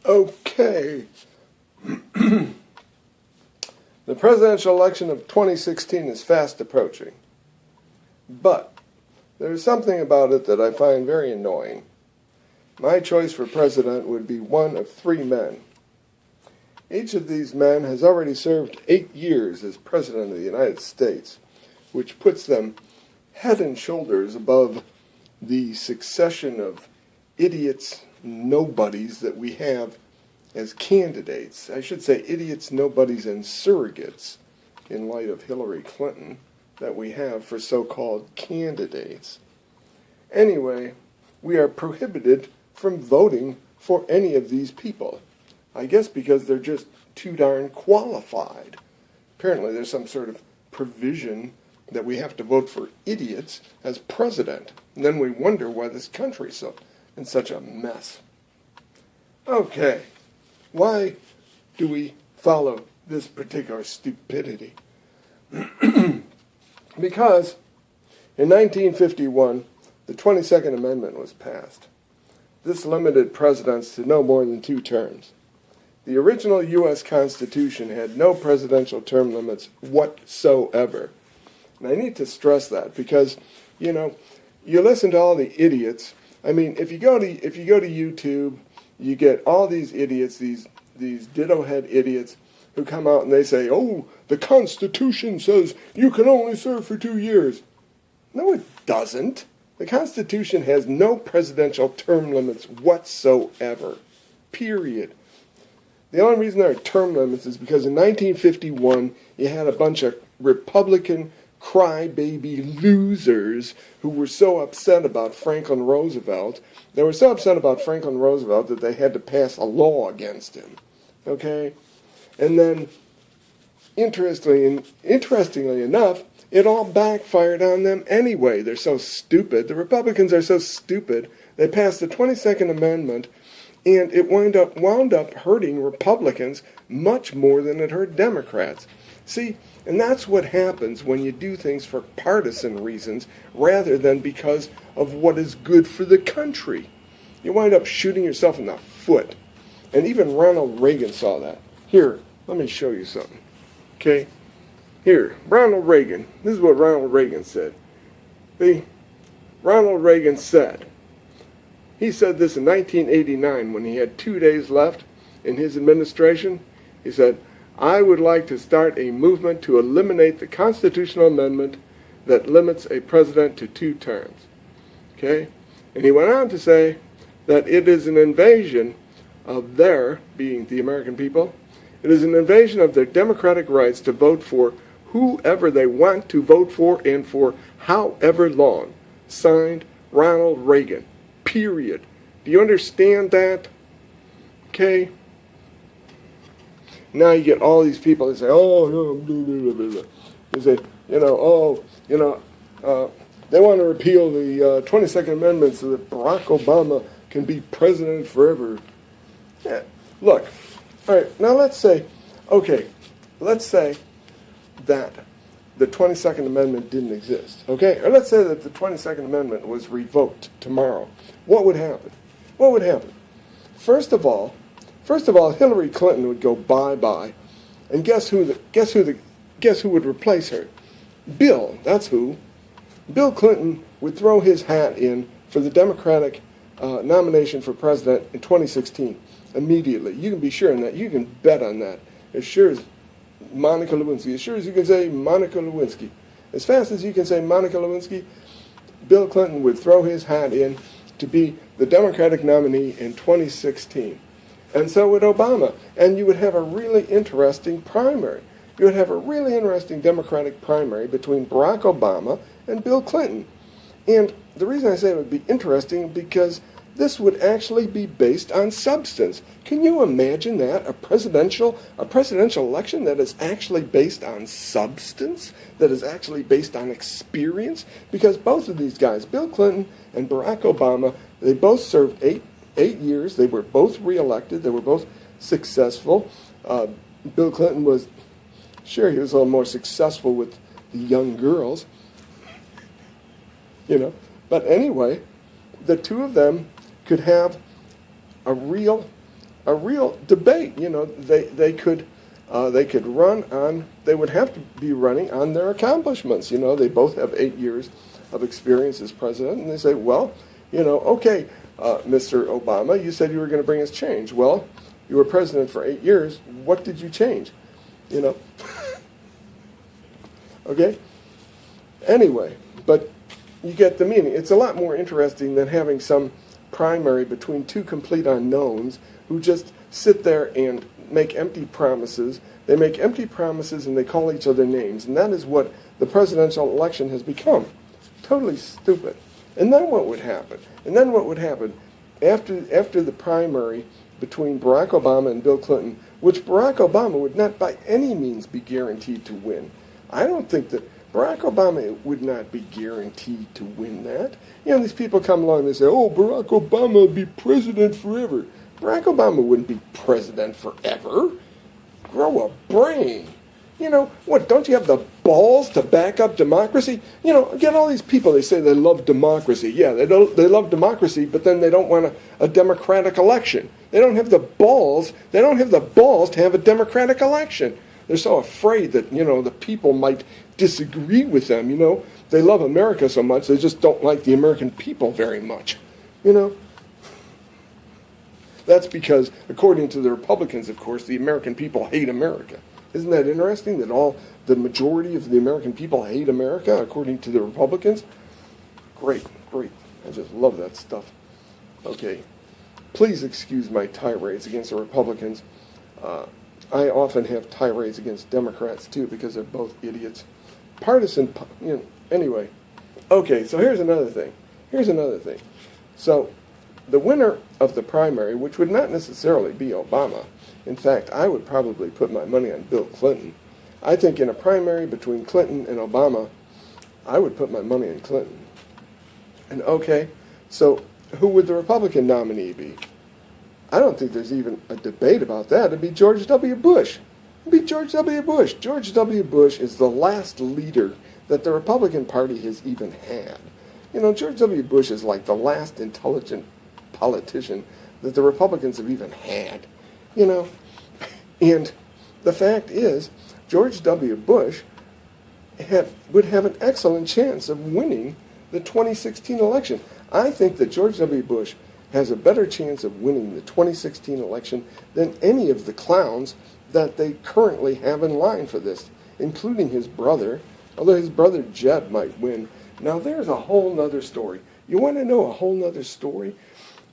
Okay. The presidential election of 2016 is fast approaching. But there's something about it that I find very annoying. My choice for president would be one of three men. Each of these men has already served 8 years as president of the United States, which puts them head and shoulders above the succession of idiots, nobodies that we have as candidates. I should say idiots, nobodies, and surrogates in light of Hillary Clinton that we have for so-called candidates. Anyway, we are prohibited from voting for any of these people. I guess because they're just too darn qualified. Apparently there's some sort of provision that we have to vote for idiots as president. And then we wonder why this country's in such a mess. Okay, why do we follow this particular stupidity? Because in 1951, the 22nd Amendment was passed. This limited presidents to no more than 2 terms. The original U.S. Constitution had no presidential term limits whatsoever. And I need to stress that because, you listen to all the idiots. I mean, if you go to YouTube, you get all these idiots, these ditto-head idiots who come out and they say, oh, the Constitution says you can only serve for 2 years. No, it doesn't. The Constitution has no presidential term limits whatsoever. Period. The only reason there are term limits is because in 1951 you had a bunch of Republican crybaby losers who were so upset about Franklin Roosevelt. They were so upset about Franklin Roosevelt that they had to pass a law against him. Okay? And then, interestingly enough, it all backfired on them anyway. They're so stupid. The Republicans are so stupid. They passed the 22nd Amendment, and it wound up hurting Republicans much more than it hurt Democrats. See, and that's what happens when you do things for partisan reasons rather than because of what is good for the country. You wind up shooting yourself in the foot. And even Ronald Reagan saw that. Here, let me show you something. Okay? Here, Ronald Reagan. This is what Ronald Reagan said. See? Ronald Reagan said, he said this in 1989 when he had 2 days left in his administration. He said, I would like to start a movement to eliminate the constitutional amendment that limits a president to 2 terms. Okay? And he went on to say that it is an invasion of their, being the American people, it is an invasion of their democratic rights to vote for whoever they want to vote for and for however long. Signed, Ronald Reagan. Period. Do you understand that? Okay? Now you get all these people that say, oh, no, blah, blah, blah, blah. They say, they want to repeal the 22nd Amendment so that Barack Obama can be president forever. Yeah. Look, all right, now let's say that the 22nd Amendment didn't exist, okay? Or let's say that the 22nd Amendment was revoked tomorrow. What would happen? What would happen? First of all, Hillary Clinton would go bye-bye, and guess who would replace her? Bill, that's who. Bill Clinton would throw his hat in for the Democratic nomination for president in 2016 immediately. You can be sure on that. You can bet on that. As sure as Monica Lewinsky, as sure as you can say Monica Lewinsky, as fast as you can say Monica Lewinsky, Bill Clinton would throw his hat in to be the Democratic nominee in 2016. And so would Obama. And you would have a really interesting primary. You would have a really interesting Democratic primary between Barack Obama and Bill Clinton. And the reason I say it would be interesting because this would actually be based on substance. Can you imagine that? A presidential election that is actually based on substance? That is actually based on experience? Because both of these guys, Bill Clinton and Barack Obama, they both served eight years. They were both reelected. They were both successful. Bill Clinton was, sure, he was a little more successful with the young girls. But anyway, the two of them could have a real a real debate. They could run on. They would have to be running on their accomplishments. They both have 8 years of experience as president, and they say, well, okay, Mr. Obama, you said you were going to bring us change. Well, you were president for 8 years. What did you change? Okay? Anyway, but you get the meaning. It's a lot more interesting than having some primary between two complete unknowns who just sit there and make empty promises. They make empty promises and they call each other names. And that is what the presidential election has become. Totally stupid. And then what would happen? After the primary between Barack Obama and Bill Clinton, which Barack Obama would not by any means be guaranteed to win. I don't think that Barack Obama would not be guaranteed to win that. These people come along and they say, oh, Barack Obama will be president forever. Barack Obama wouldn't be president forever. Grow a brain. What, don't you have the balls to back up democracy? Get all these people, they say they love democracy. Yeah, they love democracy, but then they don't want a democratic election. They don't have the balls to have a democratic election. They're so afraid that, the people might disagree with them, They love America so much, they just don't like the American people very much, That's because, according to the Republicans, of course, the American people hate America. Isn't that interesting that the majority of the American people hate America, according to the Republicans? Great. I just love that stuff. Okay. Please excuse my tirades against the Republicans. I often have tirades against Democrats, too, because they're both idiots. Partisan, anyway. Okay, so here's another thing. So, the winner of the primary, which would not necessarily be Obama. In fact, I would probably put my money on Bill Clinton. I think in a primary between Clinton and Obama, I would put my money on Clinton. And okay, so who would the Republican nominee be? I don't think there's even a debate about that. It'd be George W. Bush. George W. Bush is the last leader that the Republican Party has even had. George W. Bush is like the last intelligent politician that the Republicans have even had. And the fact is, George W. Bush would have an excellent chance of winning the 2016 election. I think that George W. Bush has a better chance of winning the 2016 election than any of the clowns that they currently have in line for this, including his brother, although his brother Jeb might win. Now, there's a whole nother story. You want to know a whole nother story?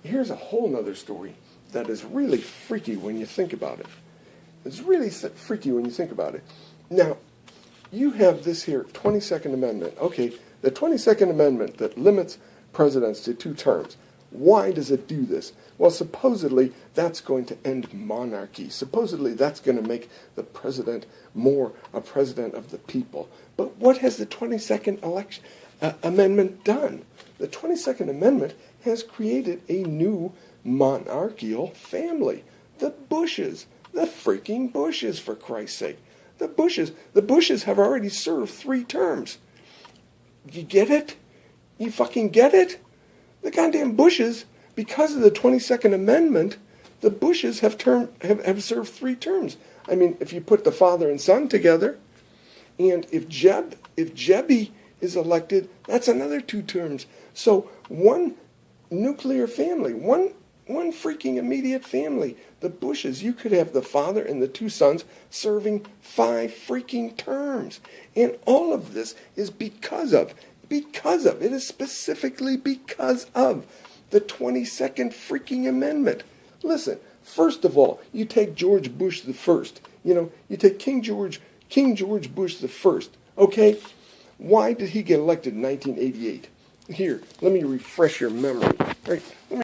Here's a whole nother story that is really freaky when you think about it. It's really freaky when you think about it. Now, you have this here 22nd Amendment. Okay, the 22nd Amendment that limits presidents to 2 terms. Why does it do this? Well, supposedly that's going to end monarchy. Supposedly that's going to make the president more a president of the people. But what has the 22nd Amendment done? The 22nd Amendment has created a new monarchical family. The Bushes. The freaking Bushes, for Christ's sake. The Bushes have already served 3 terms. You get it? You fucking get it? The goddamn Bushes, because of the 22nd Amendment, the Bushes have served 3 terms. I mean, if you put the father and son together, and if Jebby is elected, that's another 2 terms. So one nuclear family, one freaking immediate family. The Bushes, you could have the father and the 2 sons serving 5 freaking terms. And all of this is because of, it is specifically because of the 22nd freaking Amendment. Listen, first of all, you take George Bush the First. You take King George Bush the First. Okay? Why did he get elected in 1988? Here, let me refresh your memory. Right.